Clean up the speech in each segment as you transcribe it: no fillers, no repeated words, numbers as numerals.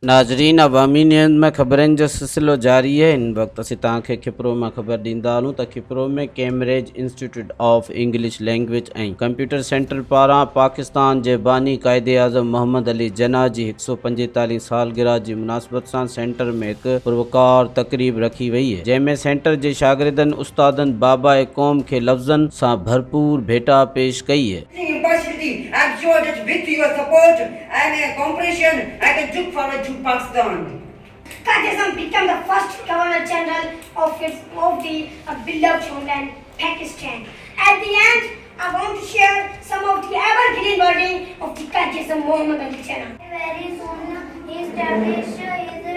नाजरीन, अवामी न्यूज़ में ख़बरनि जो सिलसिलो जारी है। इन वक्त असीं तव्हांखे कपरो में ख़बर ॾींदा हलूं त कपरो में क़मरेज इंस्टीट्यूट ऑफ इंग्लिश लैंग्वेज ऐं कंप्यूटर सेंटर पारां पाकिस्तान जे बानी क़ाइदाइज़म मोहम्मद अली जनाह जी 145 सालगिरह जी मुनासबत सां सेंटर में हिकु परोक़ार तक़रीब रखी वई है, जंहिंमें सेंटर जे शागिर्दनि उस्तादनि बाबा क़ौम खे लफ़्ज़नि सां भरपूर भेटा पेश कई है। I'm sure that with your support and cooperation, I can look forward to Pakistan. Qaidism became the first Governor General of the beloved homeland, Pakistan. At the end, I want to share some of the evergreen wording of the Qaidism Muhammad Ali Jinnah. Very soon, he established his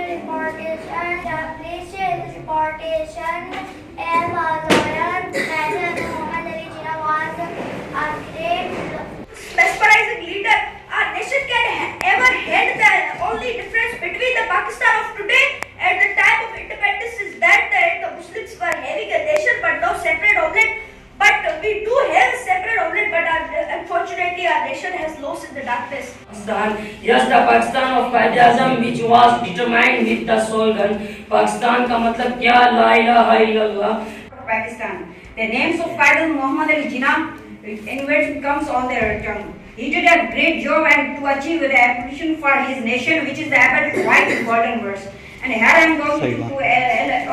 reputation as a lawyer. President Muhammad Ali Jinnah was a great mesmerizing leader. Our nation can ever had the only difference between the Pakistan of today and the time of independence is that the Muslims were having a nation but no separate omelette. But we do have a separate omelette, but unfortunately our nation has lost in the darkness. Yes, the Pakistan of Qaidaizm, which was determined with the slogan Pakistan का मतलब क्या, ला इलाहा इल्लल्लाह. Pakistan. The names of Qaidam Muhammad Ali Jinnah invention comes on their tongue. He did a great job and to achieve the ambition for his nation, which is the right important verse. And here I am going to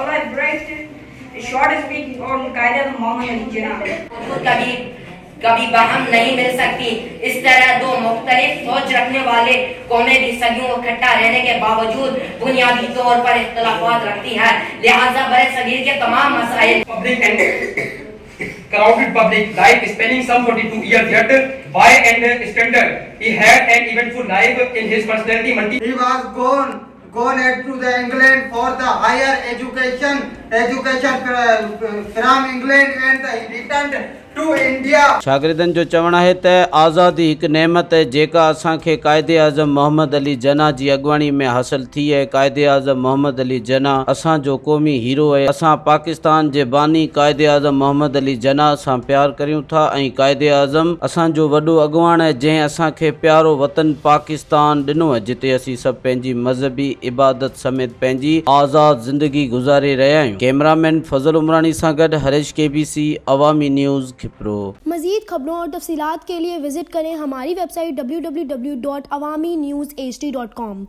elaborate a short speech on Qaidam Muhammad Ali Jinnah. कभी बहम नहीं मिल सकती। इस तरह दो मुख्तलिफ सोच रखने वाले कौमें भी सदियों इकट्ठा रहने के बावजूद बुनियादी तौर पर इख्तिलाफात रखती है। लिहाजा बड़े सगीर के तमाम मसाइल crowded public life spanning some 42 years, yet by and standard he had an eventful life in his personality. He was gone to the England for the higher education from England, and he returned to India. शागिर्दनि जो चवणु आहे त आज़ादी हिकु नेमत आहे जेका असांखे क़ाइदाइज़म मोहम्मद अली जनाह जी अॻुवाणी में हासिल थी आहे। क़ाइदाइज़म मोहम्मद अली जनाह असांजो क़ौमी हीरो आहे। असां पाकिस्तान जे बानी क़ाइदाइज़म मोहम्मद अली जनाह सां प्यार करियूं था ऐं क़ाइदाइज़म असांजो वॾो अॻुवाण आहे जंहिं असांखे प्यारो वतन पाकिस्तान ॾिनो आहे, जिते असीं सभु पंहिंजी मज़हबी इबादत समेत पंहिंजी आज़ाद ज़िंदगी गुज़ारे रहिया आहियूं। कैमरामैन फज़ल उमरानी सां गॾु हरीश KBC अवामी न्यूज़ कपरो। मज़ीद खबरों और तफसीलात के लिए विजिट करें हमारी वेबसाइट www.awamiNewsHD.com।